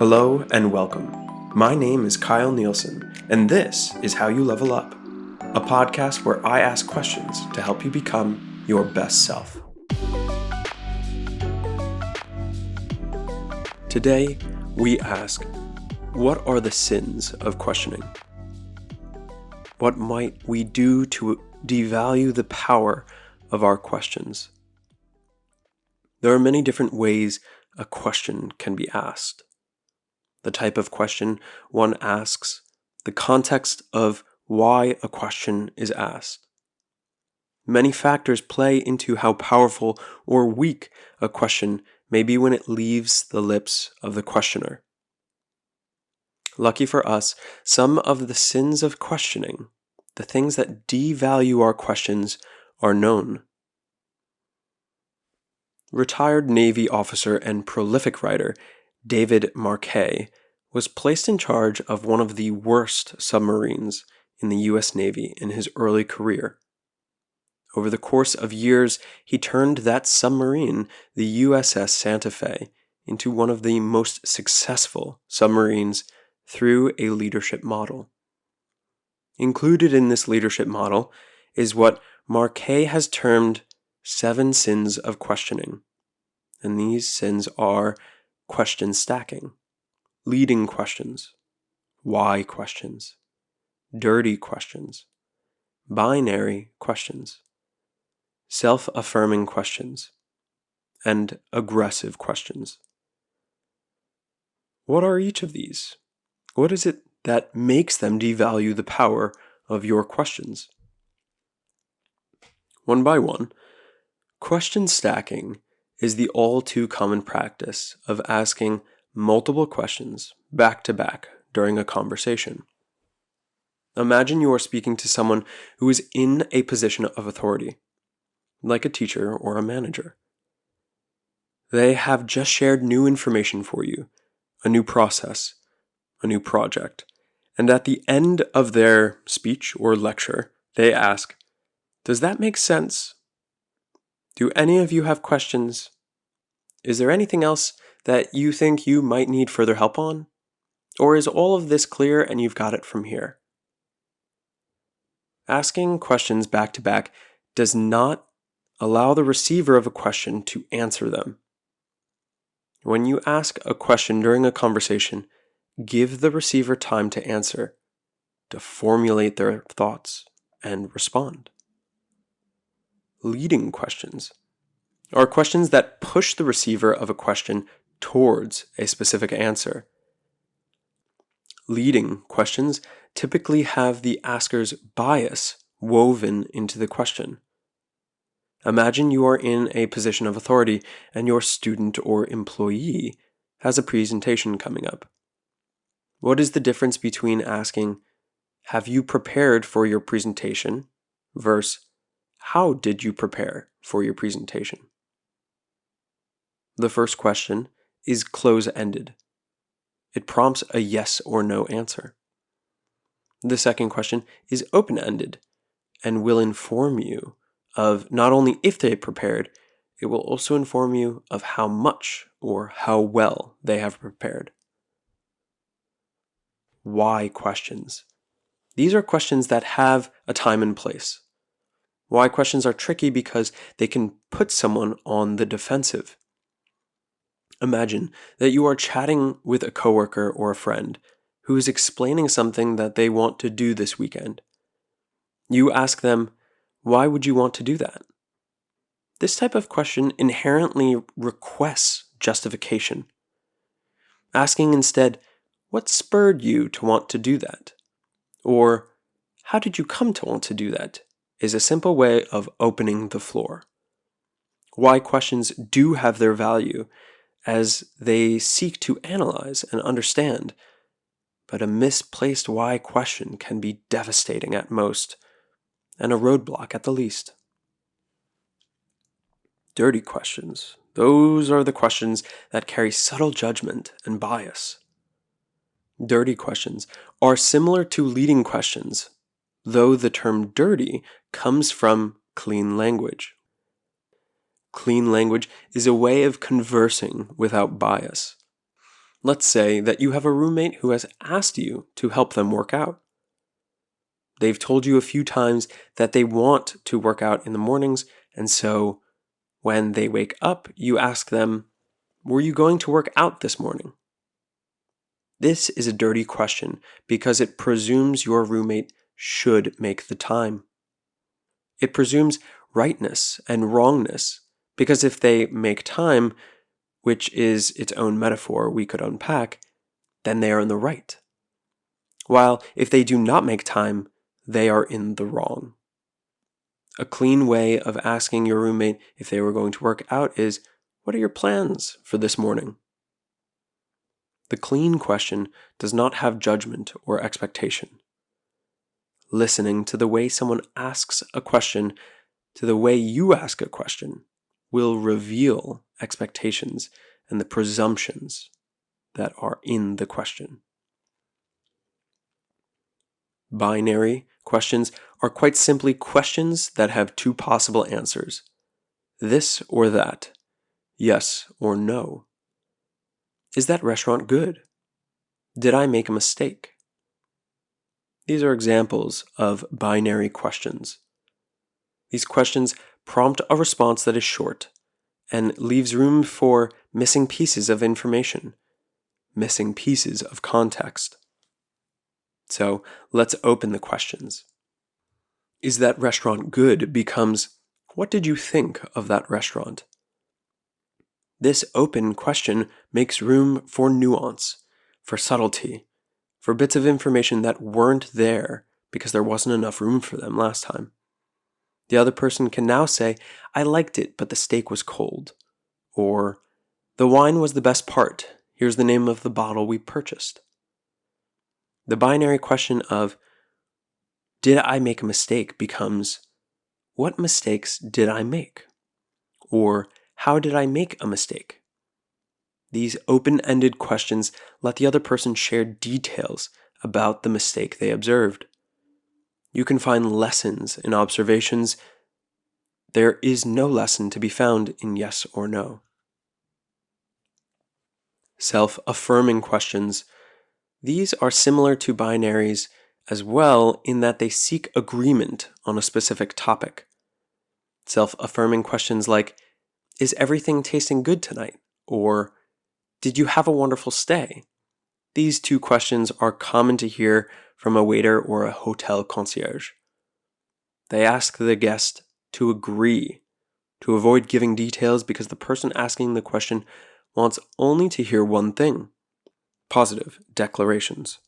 Hello and welcome. My name is Kyle Nielsen, and this is How You Level Up, a podcast where I ask questions to help you become your best self. Today, we ask, what are the sins of questioning? What might we do to devalue the power of our questions? There are many different ways a question can be asked. The type of question one asks, the context of why a question is asked. Many factors play into how powerful or weak a question may be when it leaves the lips of the questioner. Lucky for us, some of the sins of questioning, the things that devalue our questions, are known. Retired Navy officer and prolific writer David Marquet was placed in charge of one of the worst submarines in the U.S. Navy in his early career. Over the course of years, he turned that submarine, the USS Santa Fe, into one of the most successful submarines through a leadership model. Included in this leadership model is what Marquet has termed 7 sins of questioning. And these sins are question stacking, leading questions, why questions, dirty questions, binary questions, self-affirming questions, and aggressive questions. What are each of these? What is it that makes them devalue the power of your questions? One by one, question stacking is the all too common practice of asking multiple questions back to back during a conversation. Imagine you are speaking to someone who is in a position of authority, like a teacher or a manager. They have just shared new information for you, a new process, a new project, and at the end of their speech or lecture, they ask, "Does that make sense? Do any of you have questions? Is there anything else that you think you might need further help on? Or is all of this clear and you've got it from here?" Asking questions back to back does not allow the receiver of a question to answer them. When you ask a question during a conversation, give the receiver time to answer, to formulate their thoughts, and respond. Leading questions are questions that push the receiver of a question towards a specific answer. Leading questions typically have the asker's bias woven into the question. Imagine you are in a position of authority and your student or employee has a presentation coming up. What is the difference between asking, "Have you prepared for your presentation?" versus, "How did you prepare for your presentation?" The first question is close-ended. It prompts a yes or no answer. The second question is open-ended and will inform you of not only if they prepared, it will also inform you of how much or how well they have prepared. Why questions? These are questions that have a time and place. Why questions are tricky because they can put someone on the defensive. Imagine that you are chatting with a coworker or a friend who is explaining something that they want to do this weekend. You ask them, "Why would you want to do that?" This type of question inherently requests justification. Asking instead, "What spurred you to want to do that?" or "How did you come to want to do that?" is a simple way of opening the floor. Why questions do have their value as they seek to analyze and understand, but a misplaced why question can be devastating at most and a roadblock at the least. Dirty questions. Those are the questions that carry subtle judgment and bias. Dirty questions are similar to leading questions, though the term dirty comes from clean language. Clean language is a way of conversing without bias. Let's say that you have a roommate who has asked you to help them work out. They've told you a few times that they want to work out in the mornings, and so when they wake up, you ask them, "Were you going to work out this morning?" This is a dirty question because it presumes your roommate should make the time. It presumes rightness and wrongness because if they make time, which is its own metaphor we could unpack, then they are in the right. While if they do not make time, they are in the wrong. A clean way of asking your roommate if they were going to work out is, "What are your plans for this morning?" The clean question does not have judgment or expectation. Listening to the way someone asks a question to the way you ask a question will reveal expectations and the presumptions that are in the question. Binary questions are quite simply questions that have two possible answers: this or that, yes or no. Is that restaurant good? Did I make a mistake? These are examples of binary questions. These questions prompt a response that is short and leaves room for missing pieces of information, missing pieces of context. So let's open the questions. Is that restaurant good becomes, what did you think of that restaurant? This open question makes room for nuance, for subtlety, for bits of information that weren't there because there wasn't enough room for them last time. The other person can now say, "I liked it, but the steak was cold." Or, "The wine was the best part. Here's the name of the bottle we purchased." The binary question of, "Did I make a mistake?" becomes, "What mistakes did I make?" Or, "How did I make a mistake?" These open-ended questions let the other person share details about the mistake they observed. You can find lessons in observations. There is no lesson to be found in yes or no. Self-affirming questions. These are similar to binaries as well in that they seek agreement on a specific topic. Self-affirming questions like, "Is everything tasting good tonight?" Or, "Did you have a wonderful stay?" These two questions are common to hear from a waiter or a hotel concierge. They ask the guest to agree, to avoid giving details because the person asking the question wants only to hear one thing: positive declarations.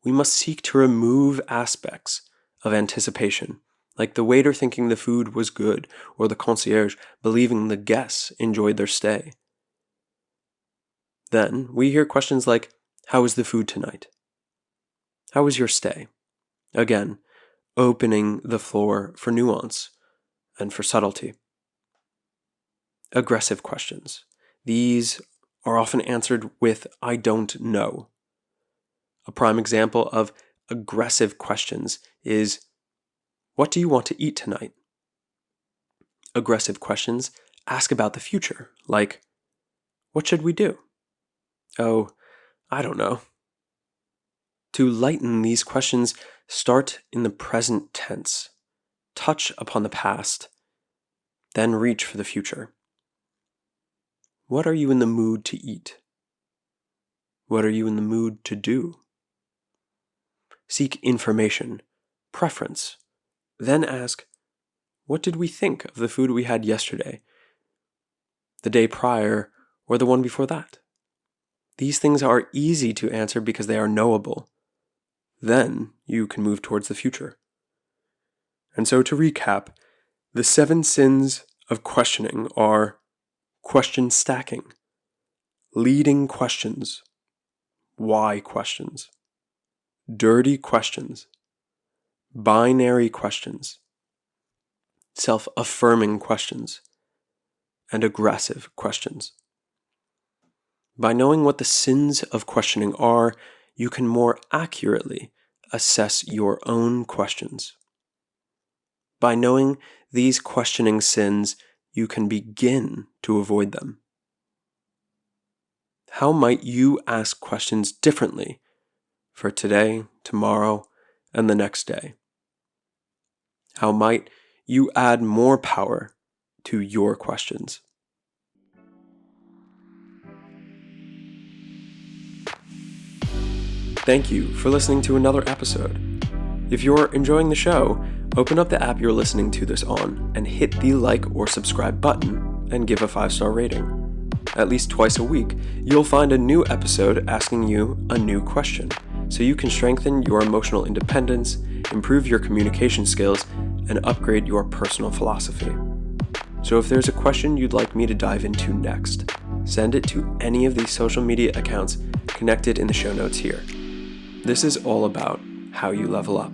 We must seek to remove aspects of anticipation, like the waiter thinking the food was good or the concierge believing the guests enjoyed their stay. Then we hear questions like, "How was the food tonight?" "How was your stay?" Again, opening the floor for nuance and for subtlety. Aggressive questions. These are often answered with, "I don't know." A prime example of aggressive questions is, "What do you want to eat tonight?" Aggressive questions ask about the future, like, "What should we do?" "Oh, I don't know." To lighten these questions, start in the present tense, touch upon the past, then reach for the future. What are you in the mood to eat? What are you in the mood to do? Seek information, preference, then ask, what did we think of the food we had yesterday, the day prior, or the one before that? These things are easy to answer because they are knowable. Then you can move towards the future. And so to recap, the 7 sins of questioning are question stacking, leading questions, why questions, dirty questions, binary questions, self-affirming questions, and aggressive questions. By knowing what the sins of questioning are, you can more accurately assess your own questions. By knowing these questioning sins, you can begin to avoid them. How might you ask questions differently for today, tomorrow, and the next day? How might you add more power to your questions? Thank you for listening to another episode. If you're enjoying the show, open up the app you're listening to this on and hit the like or subscribe button and give a 5-star rating. At least twice a week, you'll find a new episode asking you a new question, so you can strengthen your emotional independence, improve your communication skills, and upgrade your personal philosophy. So if there's a question you'd like me to dive into next, send it to any of these social media accounts connected in the show notes here. This is all about how you level up.